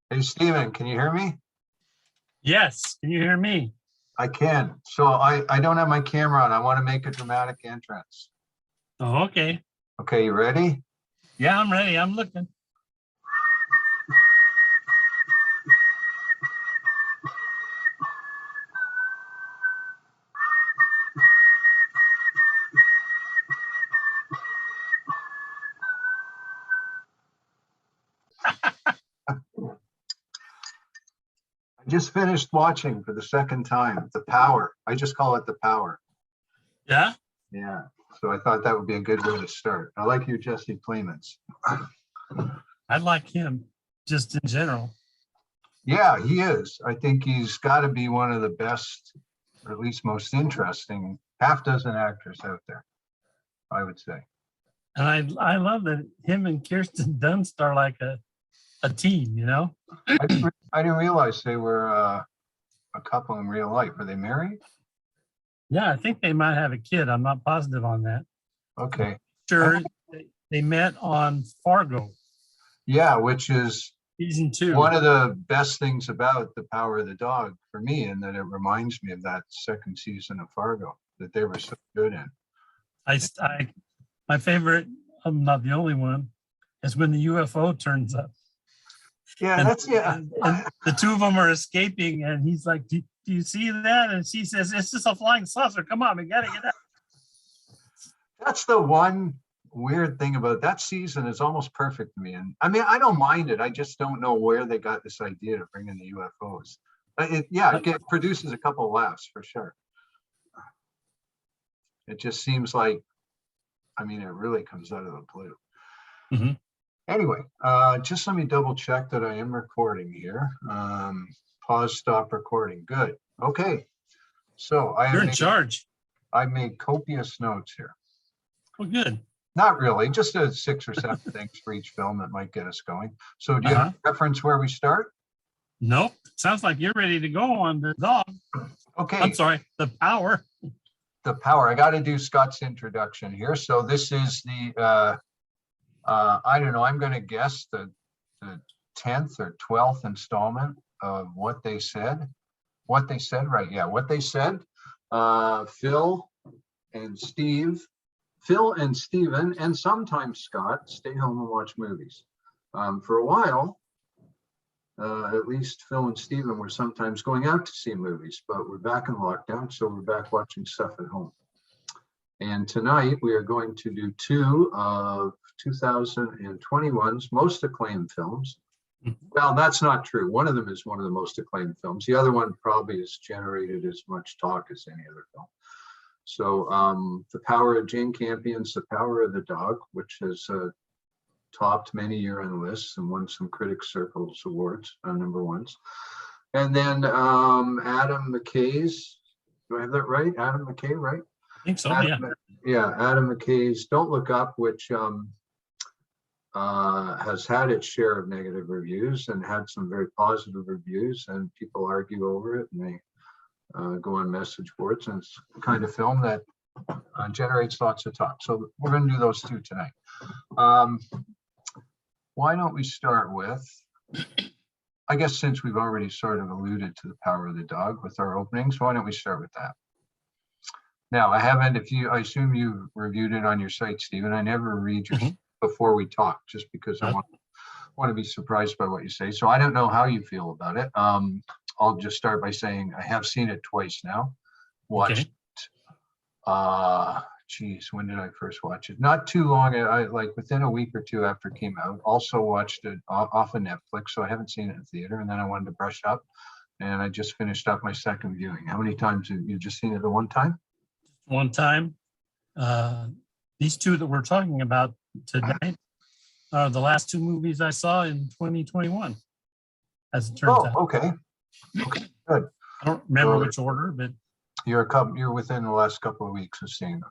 Hey, Steven, can you hear me? Yes, can you hear me? I can. So I don't have my camera on. I want to make a dramatic entrance. Oh, okay. Okay, you ready? Yeah, I'm ready. I'm looking. I just finished watching for the second time, The Power. I just call it The Power. Yeah, Yeah. So I thought that would be a good way to start. I like you, Jesse Plemons. I like him just in general. Yeah, he is. I think he's got to be one of the best, or at least most interesting half dozen actors out there, I would say. And I love that him and Kirsten Dunst are like a team, you know? I didn't realize they were a couple in real life. Are they married? Yeah, I think they might have a kid. I'm not positive on that. Okay. Sure, they met on Fargo, Yeah, which is season 2. one of the best things about The Power of the Dog for me, and that it reminds me of that second season of Fargo that they were so good in. My favorite, I'm not the only one, is when the UFO turns up. Yeah, And, that's and the two of them are escaping, and he's like, do you see that? And she says, it's just a flying saucer. Come on, we gotta get out. That's the one weird thing about that season. Is almost perfect to me. And I mean, I don't mind it. I just don't know where they got this idea to bring in the UFOs. It produces a couple of laughs for sure. It just seems like, I mean, it really comes out of the blue. Mm-hmm. Anyway, just let me double check that I am recording here. Pause, stop recording. Good. Okay. So You're in charge. I made copious notes here. Well, good. Not really, just 6 or 7 things for each film that might get us going. So do you have a preference where we start? Nope. Sounds like you're ready to go on the dog. Okay. I'm sorry, The Power. The Power. I got to do Scott's introduction here. So this is the, I don't know, I'm going to guess the 10th or 12th installment of What They Said. What They Said, right? Yeah, What They Said. Phil and Steven, and sometimes Scott stay home and watch movies. For a while, at least Phil and Steven were sometimes going out to see movies, but we're back in lockdown, so we're back watching stuff at home. And tonight we are going to do 2 of 2021's most acclaimed films. Well, that's not true. One of them is one of the most acclaimed films. The other one probably has generated as much talk as any other film. So The Power of Jane Campion's The Power of the Dog, which has topped many year-end lists and won some Critics Circles awards, number ones. And then Adam McKay's, do I have that right? Adam McKay, right? I think so, yeah. Adam McKay's Don't Look Up, which has had its share of negative reviews and had some very positive reviews, and people argue over it, and they go on message boards, and it's the kind of film that generates lots of talk. So we're going to do those 2 tonight. Why don't we start with, I guess since we've already sort of alluded to The Power of the Dog with our openings, why don't we start with that? Now, I haven't, I assume you reviewed it on your site, Stephen. I never read your before we talk, just because I want to be surprised by what you say. So I don't know how you feel about it. I'll just start by saying I have seen it twice now. Watched, when did I first watch it? Not too long. I like within a week or 2 after it came out. Also watched it off of Netflix, so I haven't seen it in theater. And then I wanted to brush up, and I just finished up my second viewing. How many times have you just seen it at one time? One time. These 2 that we're talking about tonight are the last 2 movies I saw in 2021, as it turns out. Okay, good. I don't remember which order, but you're within the last couple of weeks of seeing them.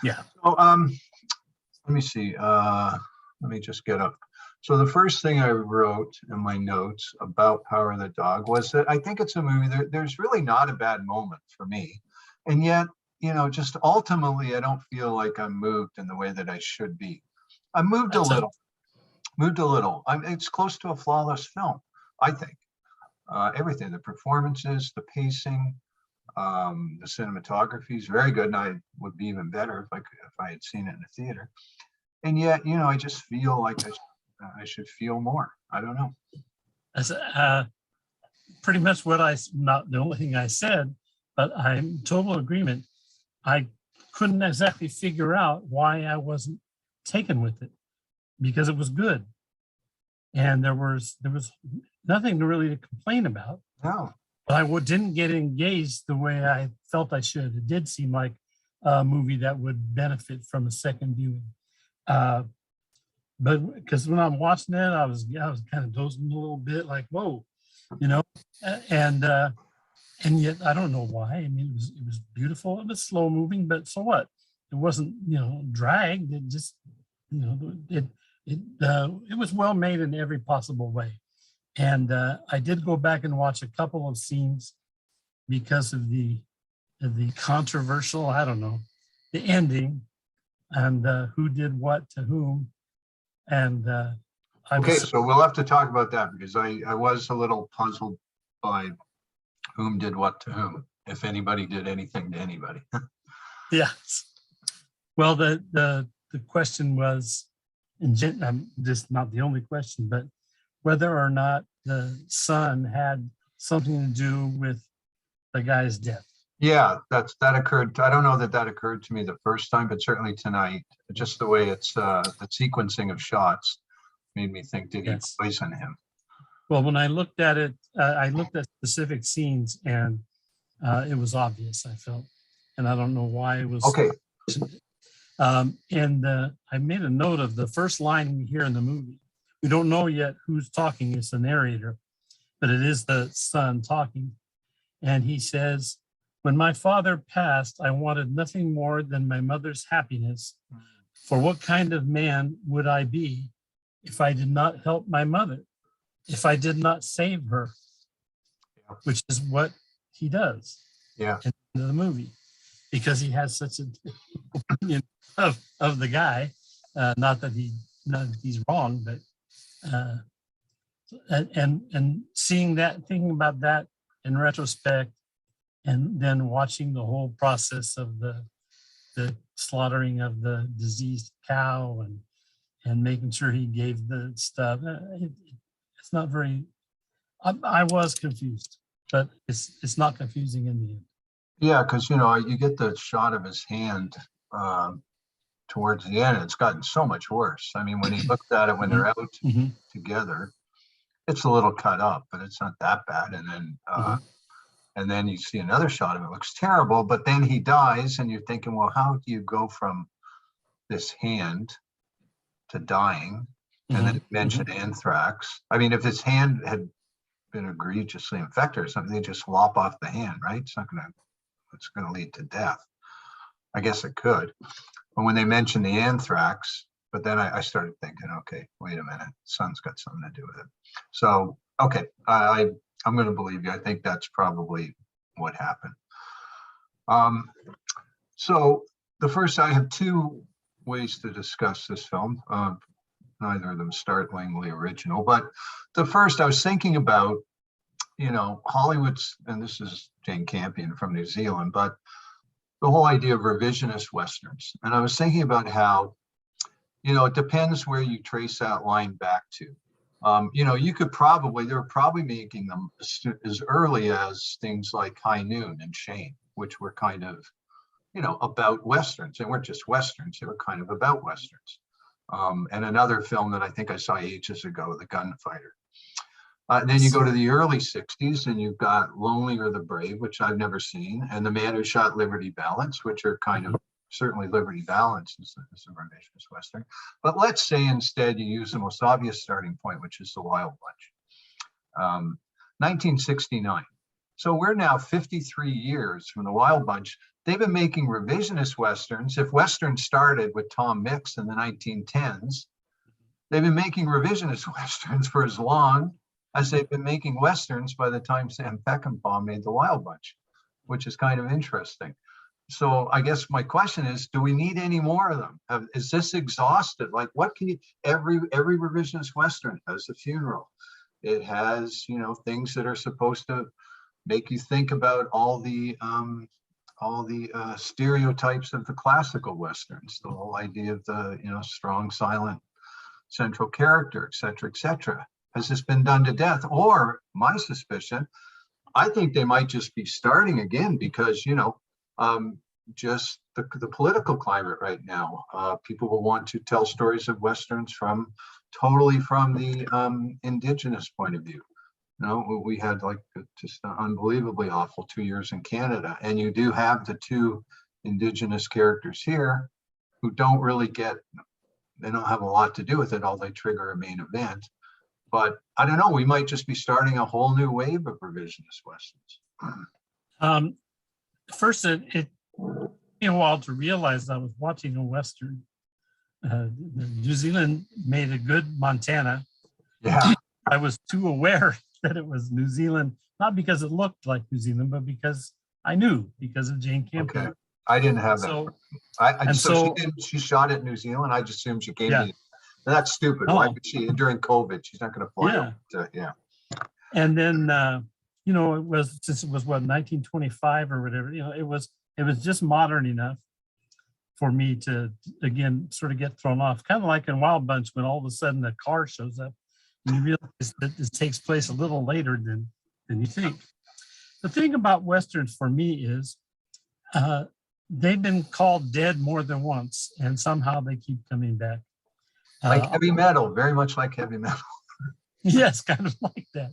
Yeah. So let me see. Let me just get up. So the first thing I wrote in my notes about Power of the Dog was that I think it's a movie there's really not a bad moment for me, and yet, you know, just ultimately I don't feel like I'm moved in the way that I should be. I'm moved a little. It's close to a flawless film, I think. Everything, the performances, the pacing, the cinematography is very good, and I would be even better if I had seen it in a theater. And yet, I just feel like I should feel more. I don't know. That's pretty much what not the only thing I said, but I'm in total agreement. I couldn't exactly figure out why I wasn't taken with it, because it was good. And there was nothing really to complain about. No. But I didn't get engaged the way I felt I should. It did seem like a movie that would benefit from a second viewing. But because when I'm watching it, I was kind of dozing a little bit, like, whoa, and yet I don't know why. I mean, it was beautiful. It was slow moving, but so what? It wasn't, dragged. It just, it was well made in every possible way. And I did go back and watch a couple of scenes because of the controversial, I don't know, the ending and who did what to whom. And so we'll have to talk about that, because I was a little puzzled by whom did what to whom, if anybody did anything to anybody. Yes. Well, the question was, just not the only question, but whether or not the son had something to do with the guy's death. Yeah, that occurred. I don't know that occurred to me the first time, but certainly tonight, just the way it's the sequencing of shots made me think, did he poison him? Well, when I looked at it, I looked at specific scenes, and it was obvious, I felt, and I don't know why it was. Okay. And I made a note of the first line we hear in the movie. We don't know yet who's talking. It's the narrator, but it is the son talking. And he says, "When my father passed, I wanted nothing more than my mother's happiness. For what kind of man would I be if I did not help my mother, if I did not save her?" Which is what he does in the movie, because he has such an opinion of the guy. Not that he's wrong, but and seeing that, thinking about that in retrospect, and then watching the whole process of the slaughtering of the diseased cow and making sure he gave the stuff. It's not very. I was confused, but it's not confusing in the end. Yeah, because you get the shot of his hand towards the end. It's gotten so much worse. I mean, when he looked at it when they're out together, it's a little cut up, but it's not that bad. And then you see another shot of it. It looks terrible, but then he dies, and you're thinking, well, how do you go from this hand to dying? And then it mentioned anthrax. I mean, if his hand had been egregiously infected or something, they just lop off the hand, right? It's going to lead to death. I guess it could. But when they mentioned the anthrax, but then I started thinking, okay, wait a minute, son's got something to do with it. So, okay, I'm going to believe you. I think that's probably what happened. So I have two ways to discuss this film. Neither of them startlingly original, but the first, I was thinking about, Hollywood's, and this is Jane Campion from New Zealand, but the whole idea of revisionist Westerns. And I was thinking about how, it depends where you trace that line back to. You could they were probably making them as early as things like High Noon and Shane, which were kind of, about Westerns. They weren't just Westerns, they were kind of about Westerns. And another film that I think I saw ages ago, The Gunfighter. And then you go to the early 60s and you've got Lonely or the Brave, which I've never seen, and The Man Who Shot Liberty Valance, which are kind of, certainly Liberty Valance is a revisionist Western. But let's say instead you use the most obvious starting point, which is The Wild Bunch. 1969. So we're now 53 years from The Wild Bunch. They've been making revisionist Westerns. If Westerns started with Tom Mix in the 1910s, they've been making revisionist Westerns for as long as they've been making Westerns by the time Sam Peckinpah made The Wild Bunch, which is kind of interesting. So I guess my question is, do we need any more of them? Is this exhausted? Like, what can you, every revisionist Western has a funeral. It has, you know, things that are supposed to make you think about all the stereotypes of the classical westerns, the whole idea of the, you know, strong, silent central character, et cetera, et cetera. Has this been done to death? Or my suspicion, I think they might just be starting again because, you know, just the political climate right now. People will want to tell stories of westerns totally from the indigenous point of view. You know, we had like just an unbelievably awful 2 years in Canada, and you do have the two indigenous characters here who don't really they don't have a lot to do with it, although they trigger a main event. But I don't know, we might just be starting a whole new wave of revisionist westerns. First, it took me a while to realize I was watching a western. New Zealand made a good Montana. Yeah. I was too aware that it was New Zealand, not because it looked like New Zealand, but because I knew, because of Jane Campion. Okay. I didn't have that. So, she shot it in New Zealand. I just assumed she came yeah. to. That's stupid. Why would she during COVID? She's not going to fly. Yeah. Yeah. And then you know, it was what, 1925 or whatever. You know, it was just modern enough for me to again sort of get thrown off, kind of like in Wild Bunch when all of a sudden a car shows up and you realize that this takes place a little later than you think. The thing about westerns for me is they've been called dead more than once, and somehow they keep coming back. Like heavy metal, very much like heavy metal. Yes, kind of like that.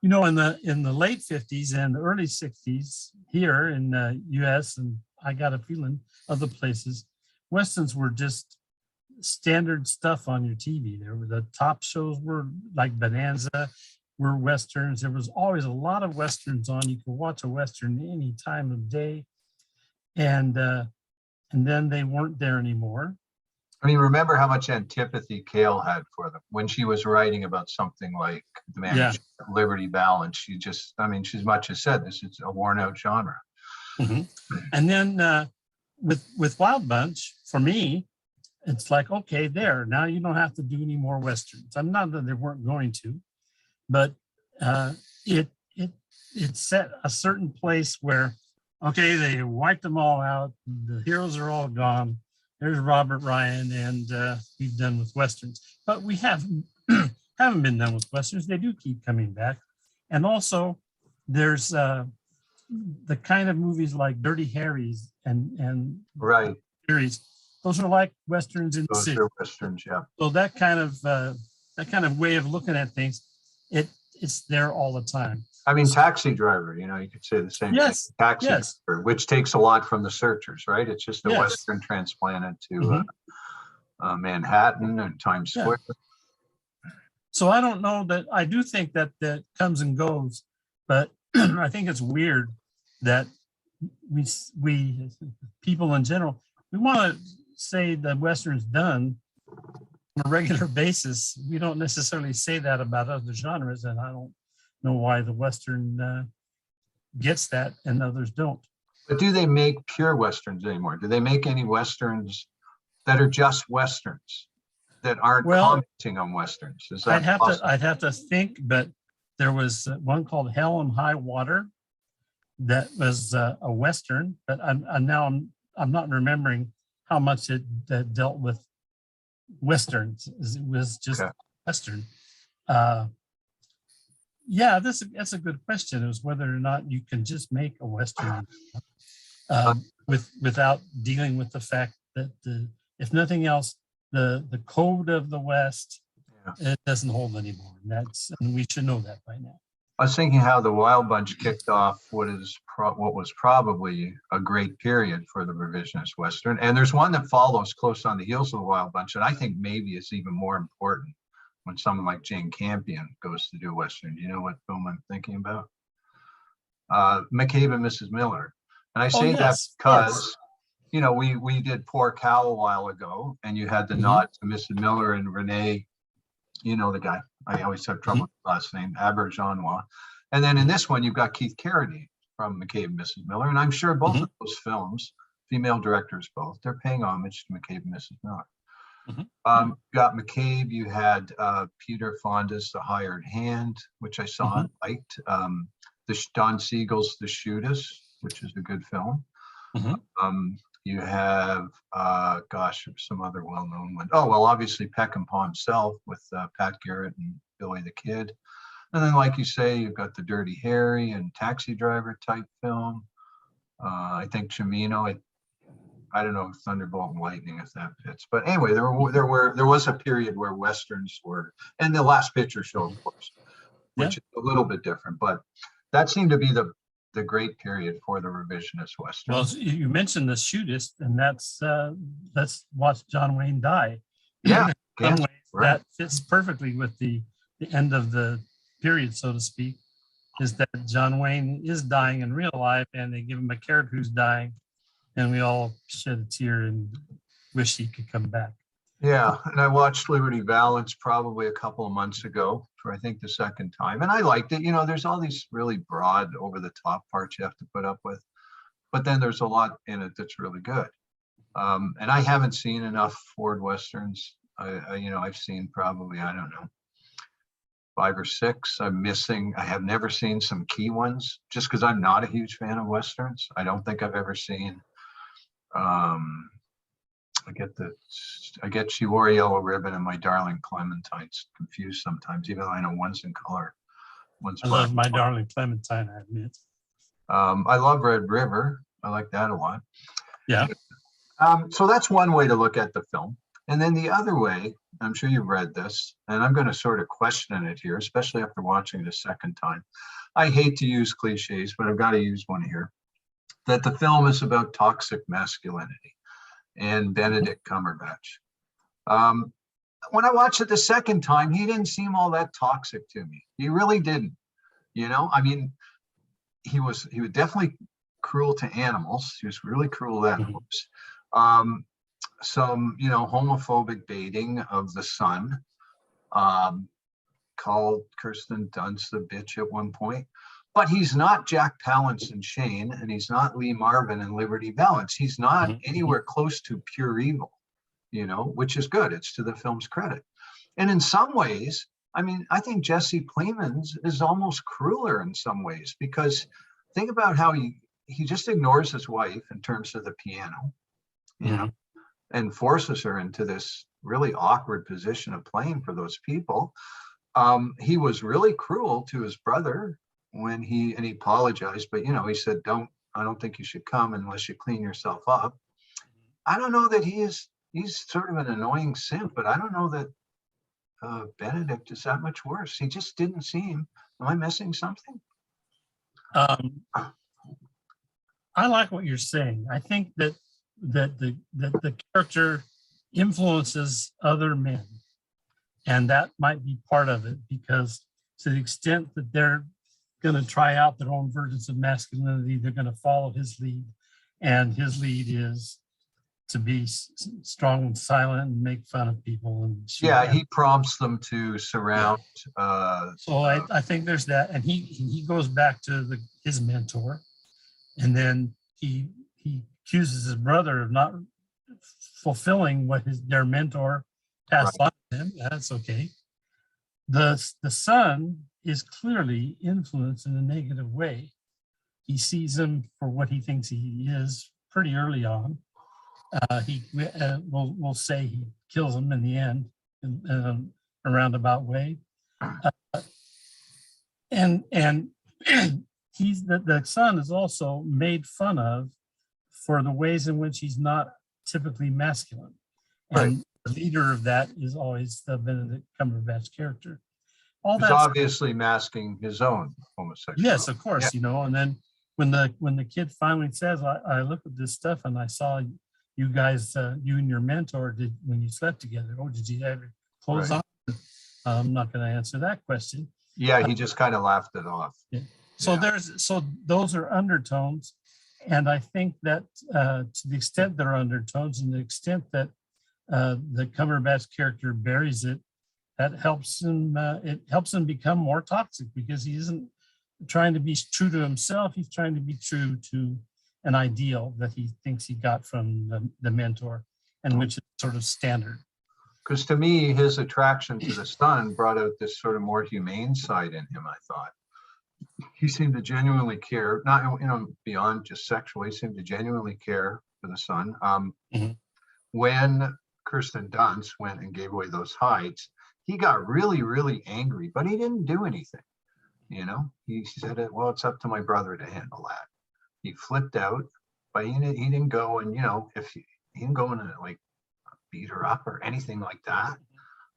You know, in the late 50s and the early 60s here in the US, and I got a feeling other places, westerns were just standard stuff on your TV. There were the top shows were like Bonanza, were westerns. There was always a lot of westerns on. You could watch a western any time of day, and then they weren't there anymore. I mean, remember how much antipathy Cale had for them when she was writing about something like the Man Liberty Balance. She just, I mean, she's much as said this is a worn out genre. Mm-hmm. And then with Wild Bunch, for me, it's like, okay, there, now you don't have to do any more westerns. I'm not that they weren't going to, but it set a certain place where, okay, they wiped them all out. The heroes are all gone. There's Robert Ryan, and we've done with westerns, but we haven't been done with westerns. They do keep coming back, and also there's the kind of movies like Dirty Harry's and right series. Those are like westerns in the city. Those are westerns, yeah. So that kind of way of looking at things, it's there all the time. I mean, Taxi Driver, you know, you could say the same thing. Taxi Driver, which takes a lot from The Searchers, right? It's just a western transplanted to Manhattan and Times Square. So I don't know that, I do think that comes and goes, but I think it's weird that we people in general, we want to say that western's done on a regular basis. We don't necessarily say that about other genres, and I don't know why the western gets that and others don't. But do they make pure westerns anymore? Do they make any westerns that are just westerns that aren't commenting on westerns? Is that I'd have to think, but there was one called Hell and High Water that was a western, but I'm not remembering how much it dealt with westerns. It was just western. Yeah, that's a good question. It was whether or not you can just make a western without dealing with the fact that if nothing else, the code of the West, it doesn't hold anymore. And we should know that by now. I was thinking how the Wild Bunch kicked off what was probably a great period for the revisionist Western. And there's one that follows close on the heels of the Wild Bunch, and I think maybe is even more important when someone like Jane Campion goes to do Western. Do you know what film I'm thinking about? McCabe and Mrs. Miller. And I say that because, you know, we did Poor Cow a while ago, and you had the nod to Mrs. Miller and Renee, you know the guy. I always have trouble with the last name, Aberjonois. And then in this one, you've got Keith Carradine from McCabe and Mrs. Miller. And I'm sure both of those films, female directors both, they're paying homage to McCabe and Mrs. Miller. Mhm. Got McCabe. You had Peter Fonda's The Hired Hand, which I saw and liked. Don Siegel's The Shoot Us, which is a good film. Mhm. You have, gosh, some other well-known ones. Oh, well, obviously Peckinpah himself with Pat Garrett and Billy the Kid. And then, like you say, you've got the Dirty Harry and Taxi Driver type film. I think Cimino, I don't know, Thunderbolt and Lightning, if that fits. But anyway, there was a period where Westerns were, and The Last Picture Show, of course, Yeah. which is a little bit different. But that seemed to be the great period for the revisionist Western. Well, you mentioned the shootist, and that's watch John Wayne die. Yeah, In some ways, right. that fits perfectly with the end of the period, so to speak, is that John Wayne is dying in real life, and they give him a character who's dying, and we all shed a tear and wish he could come back. Yeah, and I watched Liberty Valance probably a couple of months ago for, I think, the second time, and I liked it. You know, there's all these really broad, over-the-top parts you have to put up with, but then there's a lot in it that's really good. And I haven't seen enough Ford Westerns. I've seen probably, I don't know, 5 or 6. I'm missing. I have never seen some key ones, just because I'm not a huge fan of Westerns. I don't think I've ever seen. I get She Wore a Yellow Ribbon and My Darling Clementine's confused sometimes, even though I know one's in color. One's I love My Darling Clementine, I admit. I love Red River. I like that a lot. Yeah. So that's one way to look at the film. And then the other way, I'm sure you've read this, and I'm going to sort of question it here, especially after watching it a second time. I hate to use cliches, but I've got to use one here, that the film is about toxic masculinity and Benedict Cumberbatch. When I watched it the second time, he didn't seem all that toxic to me. He really didn't. You know, I mean, he was definitely cruel to animals. He was really cruel to animals. Some, homophobic baiting of the son. Called Kirsten Dunst the bitch at one point. But he's not Jack Palance and Shane, and he's not Lee Marvin and Liberty Valance. He's not anywhere close to pure evil, which is good. It's to the film's credit. And in some ways, I mean, I think Jesse Plemons is almost crueler in some ways, because think about how he just ignores his wife in terms of the piano, and forces her into this really awkward position of playing for those people. He was really cruel to his brother when he apologized, but he said, I don't think you should come unless you clean yourself up. I don't know that he's sort of an annoying simp, but I don't know that Benedict is that much worse. He just didn't seem. Am I missing something? I like what you're saying. I think that the character influences other men, and that might be part of it, because to the extent that they're going to try out their own versions of masculinity, they're going to follow his lead, and his lead is to be strong and silent and make fun of people. And he prompts them to surround. So I think there's that, and he goes back to his mentor, and then he accuses his brother of not fulfilling what their mentor passed on to him. That's okay. The son is clearly influenced in a negative way. He sees him for what he thinks he is pretty early on. We'll say he kills him in the end in a roundabout way. And the son is also made fun of for the ways in which he's not typically masculine. And the leader of that is always the Benedict Cumberbatch character. He's obviously masking his own homosexuality. Yes, of course, and then when the kid finally says, I looked at this stuff and I saw you guys, you and your mentor did when you slept together. Oh, did you have your clothes on? I'm not going to answer that question. Yeah, he just kind of laughed it off. Yeah. So those are undertones. And I think that to the extent there are undertones and the extent that the Cumberbatch character buries it, that helps him. It helps him become more toxic, because he isn't trying to be true to himself. He's trying to be true to an ideal that he thinks he got from the mentor, and which is sort of standard. Because to me, his attraction to the son brought out this sort of more humane side in him, I thought. He seemed to genuinely care, not, beyond just sexually, he seemed to genuinely care for the son. Mhm. When Kirsten Dunst went and gave away those hides, he got really, really angry, but he didn't do anything. He said, well, it's up to my brother to handle that. He flipped out, but he didn't go and, he didn't go and like beat her up or anything like that.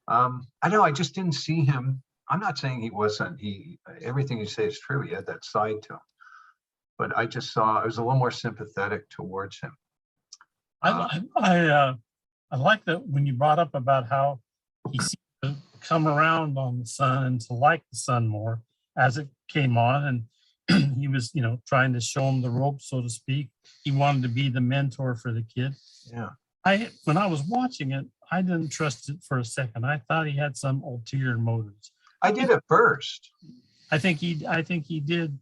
I know, I just didn't see him. I'm not saying he wasn't, everything you say is true. He had that side to him, but I was a little more sympathetic towards him. I like that when you brought up about how he seemed to come around on the son and to like the son more as it came on, and he was, trying to show him the ropes, so to speak. He wanted to be the mentor for the kid. Yeah. When I was watching it, I didn't trust it for a second. I thought he had some ulterior motives. I did at first. I think he did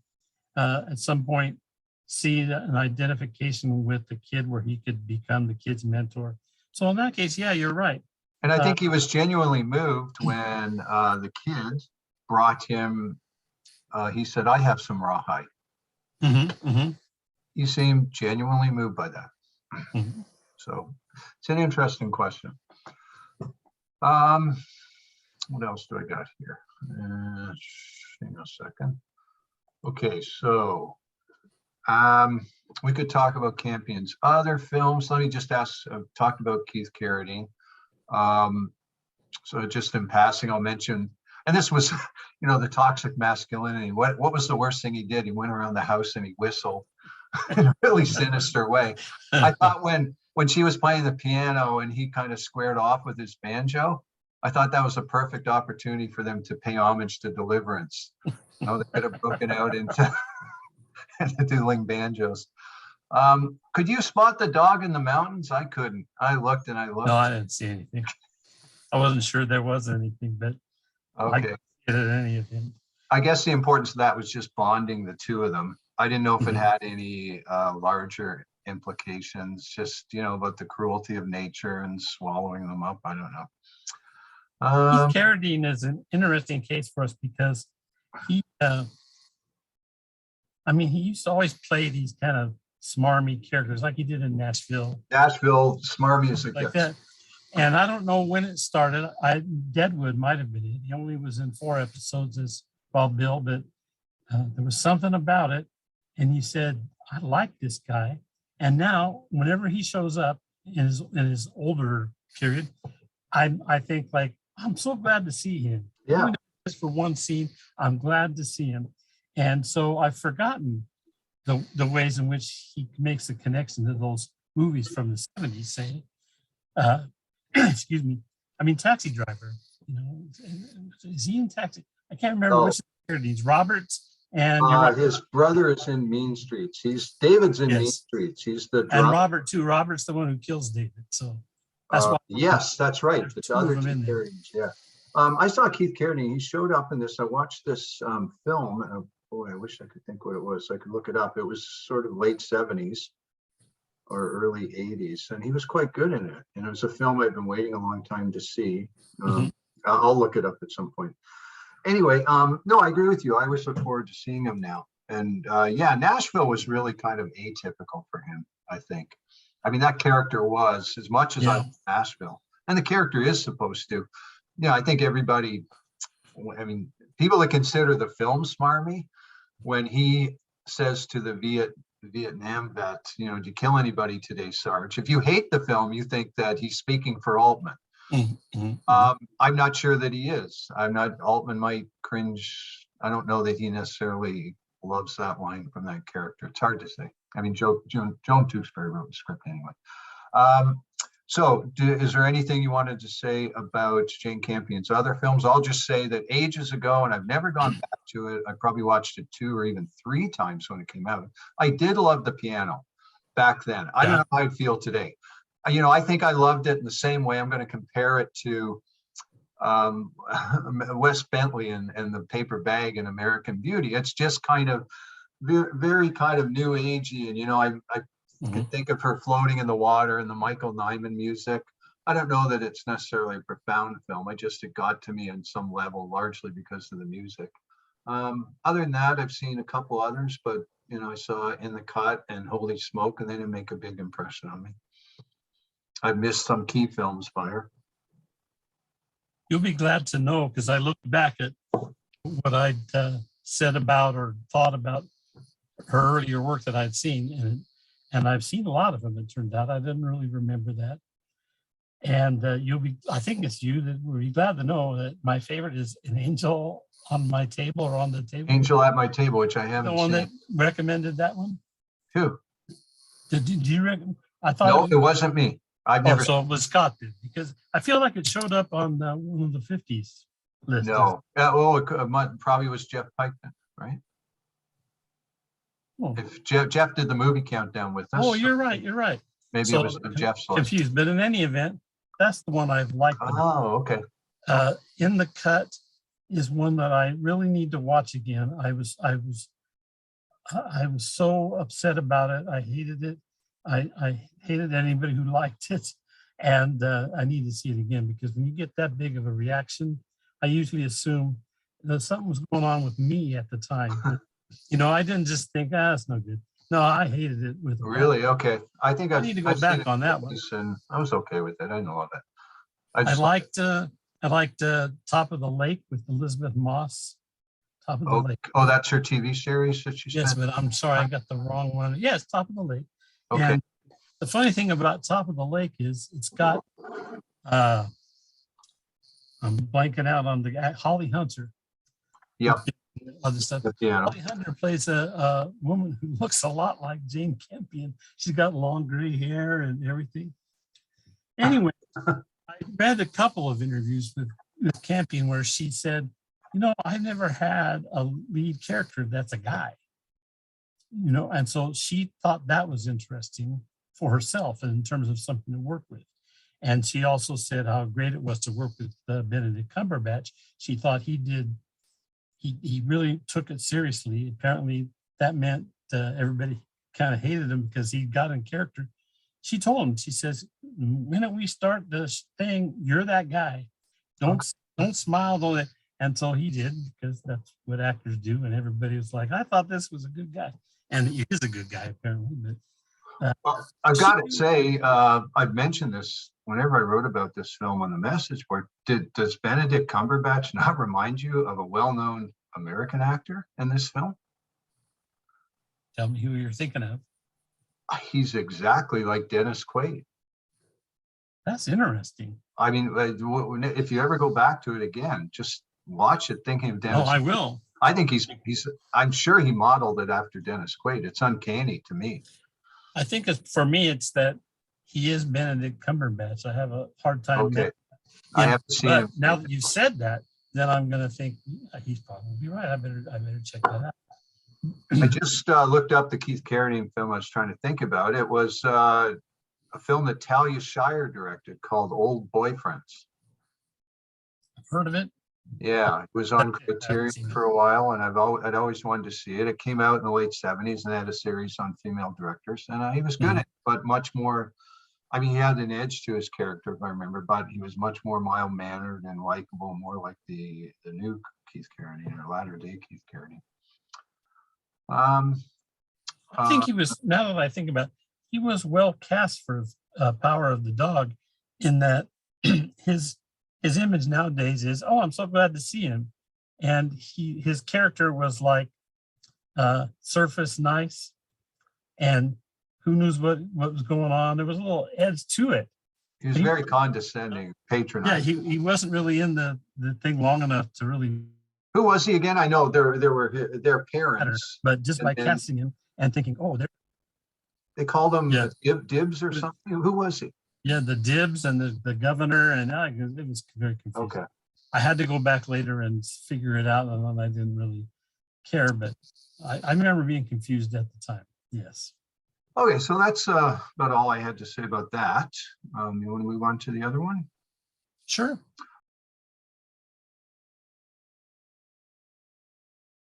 at some point see an identification with the kid where he could become the kid's mentor. So in that case, yeah, you're right. And I think he was genuinely moved when the kid brought him, he said, I have some rawhide. Mm-hmm, mm-hmm. He seemed genuinely moved by that. Mm-hmm. So it's an interesting question. What else do I got here? Hang on a second. Okay, so we could talk about Campion's other films. Let me just ask, I've talked about Keith Carradine. So just in passing, I'll mention, and this was, the toxic masculinity. What was the worst thing he did? He went around the house and he whistled in a really sinister way. I thought when she was playing the piano and he kind of squared off with his banjo, I thought that was a perfect opportunity for them to pay homage to Deliverance. They could have broken out into doodling banjos. Could you spot the dog in the mountains? I couldn't. I looked and I looked. No, I didn't see anything. I wasn't sure there was anything, but okay. I didn't get any of him. I guess the importance of that was just bonding the two of them. I didn't know if it had any larger implications, just, about the cruelty of nature and swallowing them up. I don't know. Keith Carradine is an interesting case for us because he used to always play these kind of smarmy characters like he did in Nashville. Smart music. Like that. And I don't know when it started. Deadwood might have been it. He only was in 4 episodes as Bob Bill, but there was something about it. And he said, I like this guy. And now whenever he shows up in his older period, I think like, I'm so glad to see him. Yeah. Even just for one scene, I'm glad to see him. And so I've forgotten the ways in which he makes the connection to those movies from the 70s, saying, excuse me, Taxi Driver, is he in Taxi? I can't remember which Carradine's, Roberts and his brother is in Mean Streets. David's in Yes. Mean Streets. He's the and Robert too. Robert's the one who kills David. So that's why. Yes, that's right. There's The two other of them two in there. Carradines, yeah. I saw Keith Carradine. He showed up in this. I watched this film. Boy, I wish I could think what it was. I could look it up. It was sort of late 70s or early 80s, and he was quite good in it. And it was a film I've been waiting a long time to see. I'll look it up at some point. Anyway, no, I agree with you. I always look forward to seeing him now. And Nashville was really kind of atypical for him, I think. That character was, as much as I love Nashville, and the character is supposed to, I think everybody, people that consider the film smarmy, when he says to the Vietnam vet, did you kill anybody today, Sarge? If you hate the film, you think that he's speaking for Altman. I'm not sure that he is. Altman might cringe. I don't know that he necessarily loves that line from that character. It's hard to say. Joan Tewksbury wrote the script anyway. So is there anything you wanted to say about Jane Campion's other films? I'll just say that ages ago, and I've never gone back to it. I probably watched it 2 or even 3 times when it came out. I did love the piano back then. I don't know how I feel today. I think I loved it in the same way. I'm going to compare it to Wes Bentley and the Paper Bag and American Beauty. It's just kind of very kind of new agey, and I can think of her floating in the water and the Michael Nyman music. I don't know that it's necessarily a profound film. It got to me on some level, largely because of the music. Other than that, I've seen a couple others, but I saw In the Cut and Holy Smoke, and they didn't make a big impression on me. I've missed some key films by her. You'll be glad to know, because I looked back at what I'd said about or thought about her earlier work that I'd seen, and I've seen a lot of them. It turned out I didn't really remember that. And I think it's you that will be glad to know that my favorite is An Angel on My Table, or On the Table. Angel at My Table, which I The haven't one seen. that recommended that one. Who? Do you recommend? I thought No, it wasn't me. I've never. so it was Scott then, because I feel like it showed up on one of the 50s list. No. Well, it probably was Jeff Pike then, right? Oh. If Jeff did the movie countdown with us. Oh, you're right. You're right. Maybe So, it was Jeff's list. Confused, but in any event, that's the one I've liked. Oh, okay. In the Cut is one that I really need to watch again. I was so upset about it. I hated it. I hated anybody who liked it, and I need to see it again, because when you get that big of a reaction, I usually assume that something was going on with me at the time. I didn't just think, it's no good. No, I hated it with. Really? Okay. I think I need to go back on that one. And I was okay with it. I know all that. I liked Top of the Lake with Elizabeth Moss. Top of the Lake. Oh, that's her TV series that she Yes, but I'm sorry, I got the wrong one. Yes, Top of the Lake. Okay. And the funny thing about Top of the Lake is it's got, I'm blanking out on the Holly Hunter. Yep. Other stuff. Holly Hunter plays a woman who looks a lot like Jane Campion. She's got long gray hair and everything. Anyway, I read a couple of interviews with Campion where she said, I never had a lead character that's a guy. And so she thought that was interesting for herself in terms of something to work with. And she also said how great it was to work with Benedict Cumberbatch. She thought he really took it seriously. Apparently that meant everybody kind of hated him because he got in character. She told him, she says, the minute we start this thing, you're that guy. Don't smile, though. And so he did, because that's what actors do. And everybody was like, I thought this was a good guy. And he is a good guy, apparently. But well, I've got to say, I've mentioned this whenever I wrote about this film on the message board. Does Benedict Cumberbatch not remind you of a well-known American actor in this film? Tell me who you're thinking of. He's exactly like Dennis Quaid. That's interesting. I mean, if you ever go back to it again, just watch it thinking of Dennis. Oh, I will. I think I'm sure he modeled it after Dennis Quaid. It's uncanny to me. I think for me, it's that he is Benedict Cumberbatch. I have a hard time. Okay. I haven't seen him. Now that you've said that, then I'm going to think he's probably right. I better check that out. I just looked up the Keith Carradine film I was trying to think about. It was a film that Talia Shire directed called Old Boyfriends. I've heard of it. Yeah, it was on Criterion for a while, and I'd always wanted to see it. It came out in the late 70s, and they had a series on female directors, and he was good at it, but much more. I mean, he had an edge to his character, if I remember, but he was much more mild-mannered and likable, more like the new Keith Carradine or latter-day Keith Carradine. I think he was. Now that I think about it, he was well cast for Power of the Dog, in that his image nowadays is, oh, I'm so glad to see him, and his character was like surface nice, and who knows what was going on. There was a little edge to it. He was very condescending, patronizing. Yeah, he wasn't really in the thing long enough to really. Who was he again? I know there were their parents, but just by casting him and thinking, oh, they called him Dibs or something. Who was he? Yeah, the Dibs and the governor, and it was very confusing. Okay, I had to go back later and figure it out, and I didn't really care, but I remember being confused at the time. Yes. Okay, so that's about all I had to say about that. You want to move on to the other one? Sure.